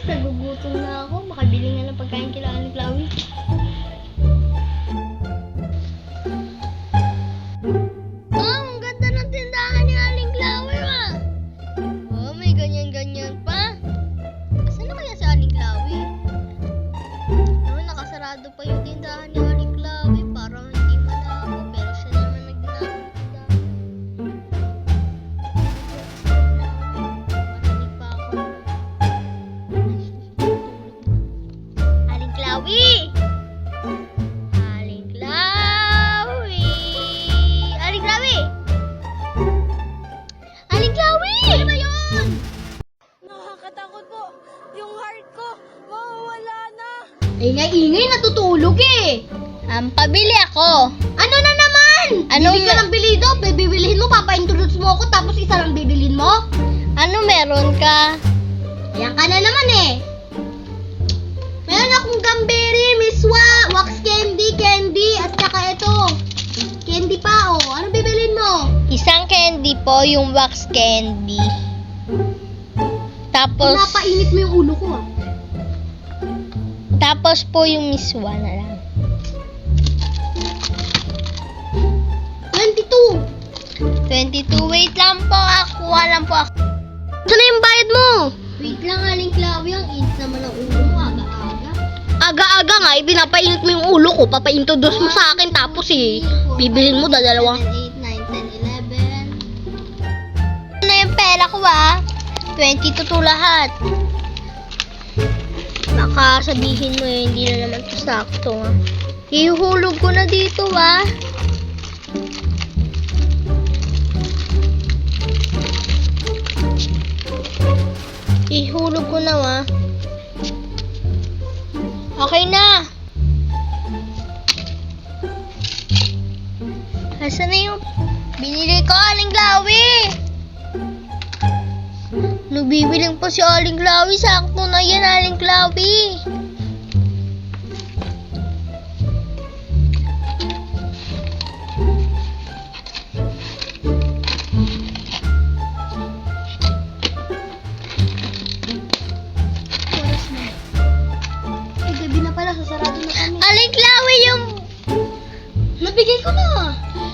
Nagugutom na ako. Makabili nga ng pagkain kila Aling Chloe. Ang ganda ng tindahan ni Aling Chloe, ah. Oh, may ganyan-ganyan pa. Asan na kaya si Aling Chloe? Oh, nakasarado pa yung tindahan ni Aling Chloe. Parang hindi man ako, pero siya naman nagdinang tindahan. Marinig pa ako. Aling Chloe! Aling Chloe! Aling Chloe! Aling Chloe! Ano ba yun? Nakakatakot po. Yung heart ko, mawawala na. Ingay-ingay, natutulog eh. Pabili ako. Ano na naman? Bili ka ng bili daw. Bibilihin mo, papa-introduce mo ako, tapos isa lang bibilhin mo? Ano meron ka? Ayan ka na naman eh. Meron akong Gumberry, Miswa, wax candy, at saka ito. Candy pa, oh. Ano bibilhin mo? Isang candy po, yung wax candy. Tapos, Pinapainit mo yung ulo ko, ah. tapos po yung miswa na lang. 22. 22, wait lang po ako. Alam po ako. Saan na yung bayad mo? Wait lang, Aling Chloe. Ang init naman ang ulo mo, aga-aga. Aga-aga nga, pinapainit mo yung ulo ko. Papa-introduce mo sa akin, tapos bibilhin mo dalawa. 7, 8, 9, 10, 11. Ano yung pera ko ah? 22 to lahat. Baka sabihin mo hindi na naman to sakto ah. Ihulog ko na dito ah. Ihulog ko na ah. Okay na. Asan na yung binili ko, Aling Chloe? Nabibiling pa si Aling Chloe. Sakto na yan, Aling Chloe. Oras na. Eh, gabi na pala. Sasarado na kami. Aling Chloe, yung... Nabigay ko na.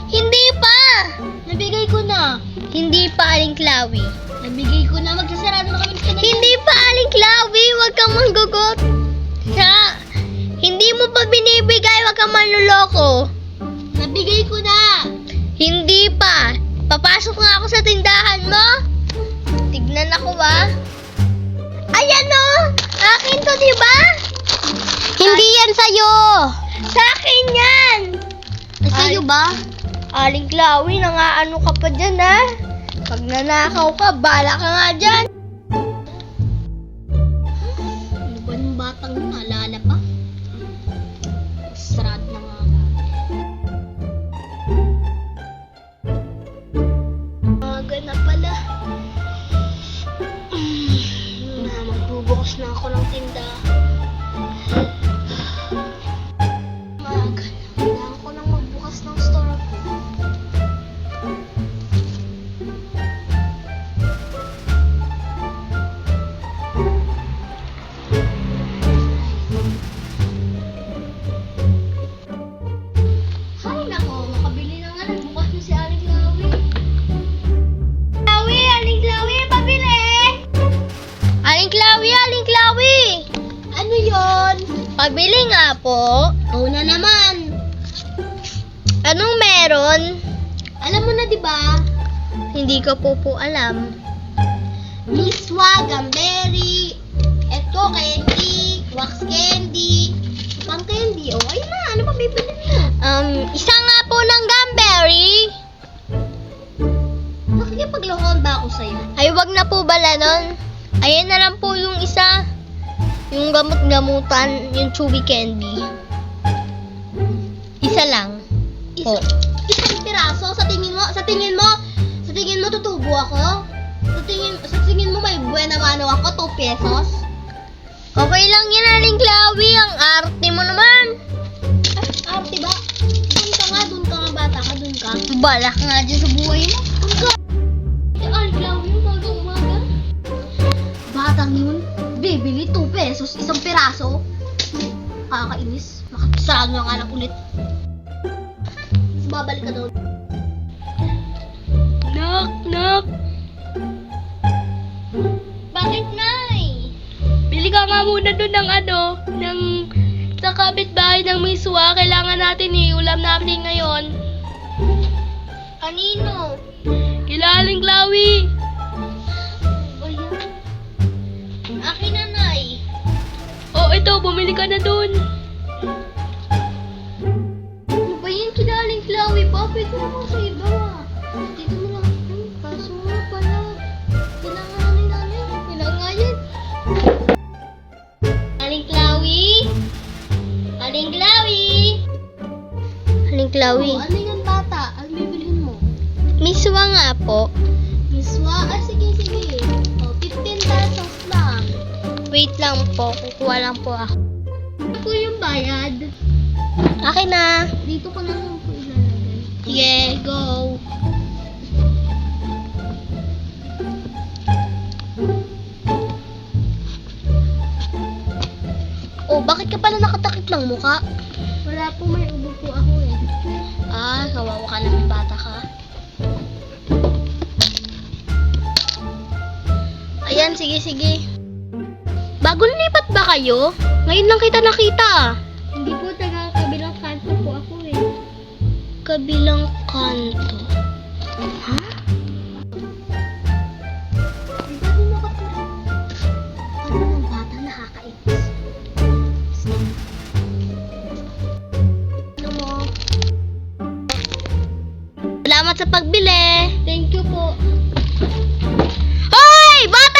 Hindi pa. Nabigay ko na. Hindi pa, Aling Chloe. Nabigay ko na. Magsasarado na kami. Hindi pa, Aling Chloe. Huwag kang manggugot. Ha? Hindi mo pa binibigay. Huwag kang manluloko. Nabigay ko na. Hindi pa. Papasok nga ako sa tindahan mo. Tignan ako ba? Ayan o! Akin to, diba? Hindi yan sa'yo. Sa akin yan! Sa'yo ba? Aling Chloe, nangaano ka pa dyan ha? Pag nanakaw ka, bala ka nga dyan. Ano ba yung batang yun? Naalala pa? Sarado na nga. Maga na pala. Magbubukas na ako ng tindahan. Maaga na. Kailangan ko nang magbukas ng store ko. Hay nako, makabili na nga. Nagbukas na si Aling Chloe. Chloe, Aling Chloe, pabili! Aling Chloe, Aling Chloe! Ano yon? Pabili nga po. Ikaw na naman. Anong meron? Alam mo na, di ba? Hindi ko po alam. Miswa, Gumberry, eto, candy, wax candy, pang candy. Oh, ayun na. Ano ba bibili mo? Isa nga po ng Gumberry. Nakikipaglokohan ba ako sa'yo? Ay, wag na po bala nun. Ayan na lang po yung isa. Yung gamot-gamutan, yung chubby candy. Isa lang. Po. Isang piraso? Sa tingin mo, tutubo ako? Sa Sa tingin mo may buena mano ako, 2 pesos? Okay lang yan, Aling Chloe. Ang arte mo naman. Ay, arte ba? Doon ka nga bata ka, doon ka. Balak nga dyan sa buhay mo. Doon ka. Ay, Clown yung umaga. Batang yun, bibili 2 pesos, 1 piraso. Kakainis. Makakasarag ng anak ulit. Tapos babalik ka doon. Knock, knock. Bakit, Nay? Bili ka nga muna doon ng sa kapitbahay ng miswa. Kailangan natin ulam natin ngayon. Kanino? Kila Aling Chloe. O yan. Akin na, Nay. Oh, ito, bumili ka na doon. Ano ba yan? Kinaling Chloe pa? Pwede naman sa iba. Dito mo lang. Kaso nga pala. Kailangan na ni nanay. Kailangan nga yan. Aling Chloe? Aling Chloe? Aling Chloe. Oh, ano yan bata? Ano bibilhin mo? Miswa nga po. Miswa? Ah, sige, sige. Oh, 15 pesos lang. Wait lang po. Kukuha lang po ako. Ano po yung bayad? Akin na. Dito ko na lang po ilalagay. Sige, go. Oh, bakit ka pala nakatakip ng muka? Wala po, may ubo po ako eh. Ah, kawawa ka naman bata ka. Ayan, sige, sige. Bagong lipat ba kayo? Ngayon lang kita nakita. Hindi po, taga kabilang kanto po ako eh. Kabilang kanto. Ha? Di ba din nakatira? Ano ng bata nakakainis? Ano mo? Salamat sa pagbili. Thank you po. Hoy! Bata